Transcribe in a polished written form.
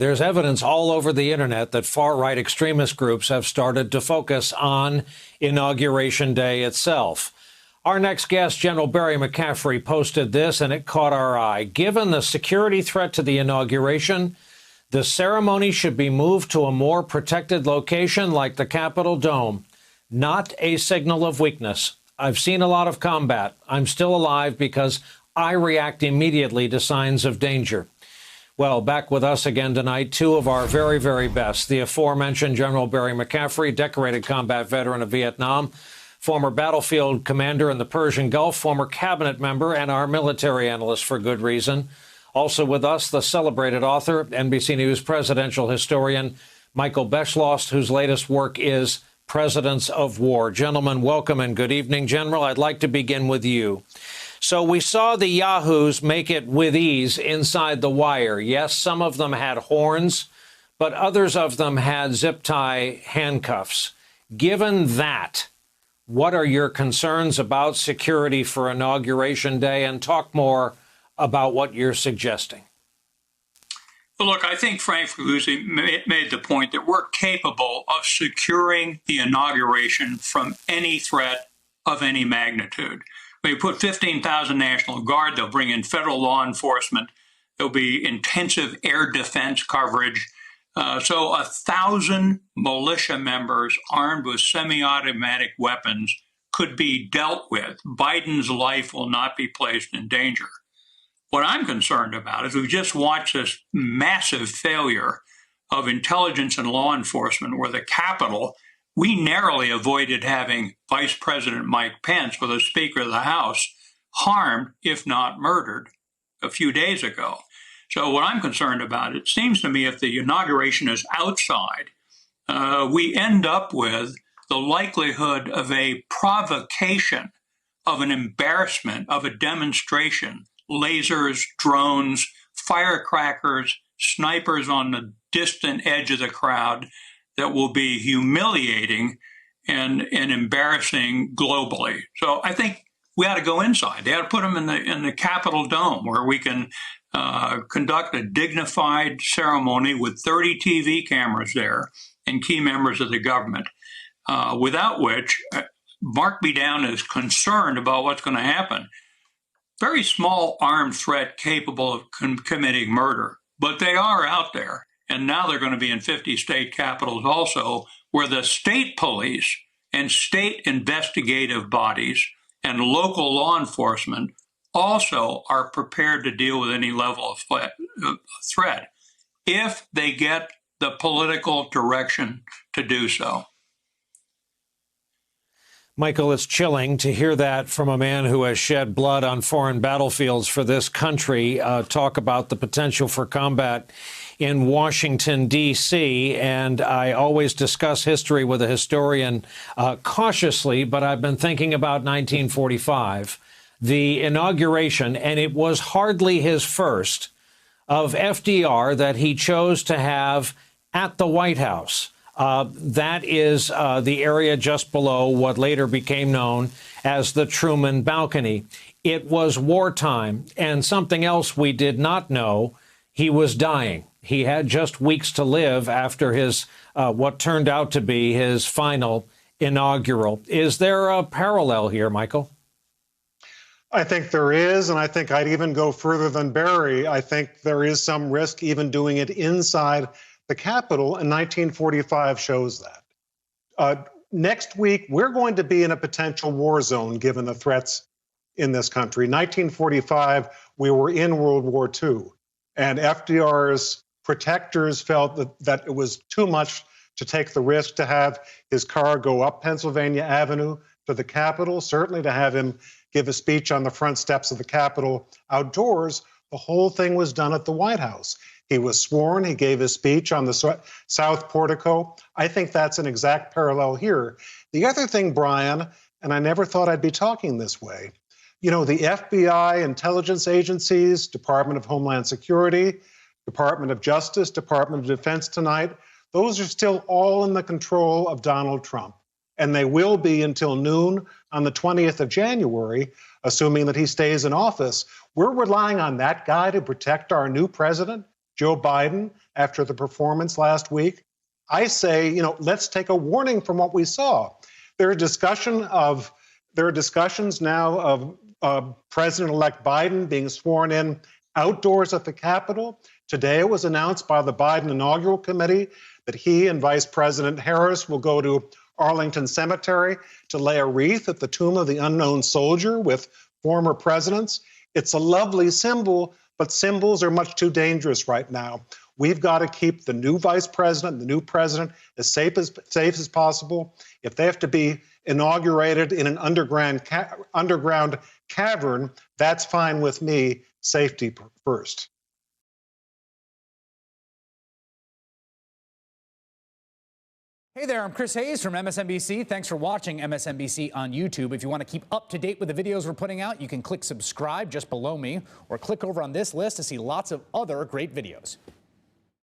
There's evidence all over the internet that far-right extremist groups have started to focus on Inauguration Day itself. Our next guest, General Barry McCaffrey, posted this, and it caught our eye. Given the security threat to the inauguration, the ceremony should be moved to a more protected location like the Capitol Dome. Not a signal of weakness. I've seen a lot of combat. I'm still alive because I react immediately to signs of danger. Well, back with us again tonight, two of our very, very best. The aforementioned General Barry McCaffrey, decorated combat veteran of Vietnam, former battlefield commander in the Persian Gulf, former cabinet member, and our military analyst for good reason. Also with us, the celebrated author, NBC News presidential historian, Michael Beschloss, whose latest work is Presidents of War. Gentlemen, welcome and good evening. General, I'd like to begin with you. So we saw the yahoos make it with ease inside the wire. Yes, some of them had horns, but others of them had zip tie handcuffs. Given that, what are your concerns about security for Inauguration Day? And talk more about what you're suggesting. Well, look, I think Frank Figliuzzi made the point that we're capable of securing the inauguration from any threat of any magnitude. When you put 15,000 National Guard, they'll bring in federal law enforcement. There'll be intensive air defense coverage. So 1,000 militia members armed with semi-automatic weapons could be dealt with. Biden's life will not be placed in danger. What I'm concerned about is we've just watched this massive failure of intelligence and law enforcement where the Capitol, we narrowly avoided having Vice President Mike Pence with the Speaker of the House harmed, if not murdered, a few days ago. So what I'm concerned about, it seems to me if the inauguration is outside, we end up with the likelihood of a provocation, of an embarrassment, of a demonstration, lasers, drones, firecrackers, snipers on the distant edge of the crowd that will be humiliating and embarrassing globally. So I think we ought to go inside. They ought to put them in the Capitol Dome where we can conduct a dignified ceremony with 30 TV cameras there and key members of the government, without which, mark me down as concerned about what's going to happen. Very small armed threat capable of committing murder, but they are out there. And now they're going to be in 50 state capitals also, where the state police and state investigative bodies and local law enforcement also are prepared to deal with any level of threat if they get the political direction to do so. Michael, it's chilling to hear that from a man who has shed blood on foreign battlefields for this country, talk about the potential for combat in Washington, D.C., and I always discuss history with a historian cautiously, but I've been thinking about 1945, the inauguration, and it was hardly his first, of FDR that he chose to have at the White House. That is the area just below what later became known as the Truman Balcony. It was wartime, and something else we did not know, he was dying. He had just weeks to live after his what turned out to be his final inaugural. Is there a parallel here, Michael? I think there is, and I think I'd even go further than Barry. I think there is some risk even doing it inside the Capitol, and 1945 shows that. Next week, we're going to be in a potential war zone given the threats in this country. 1945, we were in World War II, and FDR's protectors felt that it was too much to take the risk to have his car go up Pennsylvania Avenue to the Capitol, certainly to have him give a speech on the front steps of the Capitol outdoors. The whole thing was done at the White House. He was sworn, he gave his speech on the South Portico. I think that's an exact parallel here. The other thing, Brian, and I never thought I'd be talking this way, you know, the FBI, intelligence agencies, Department of Homeland Security, Department of Justice, Department of Defense tonight, those are still all in the control of Donald Trump. And they will be until noon on the 20th of January, assuming that he stays in office. We're relying on that guy to protect our new president, Joe Biden, after the performance last week. I say, let's take a warning from what we saw. There are discussions now of President-elect Biden being sworn in outdoors at the Capitol. Today it was announced by the Biden Inaugural Committee that he and Vice President Harris will go to Arlington Cemetery to lay a wreath at the tomb of the unknown soldier with former presidents. It's a lovely symbol, but symbols are much too dangerous right now. We've got to keep the new vice president, the new president, as safe as possible. If they have to be inaugurated in an underground cavern, that's fine with me. Safety first. Hey there, I'm Chris Hayes from MSNBC. Thanks for watching MSNBC on YouTube. If you want to keep up to date with the videos we're putting out, you can click subscribe just below me or click over on this list to see lots of other great videos.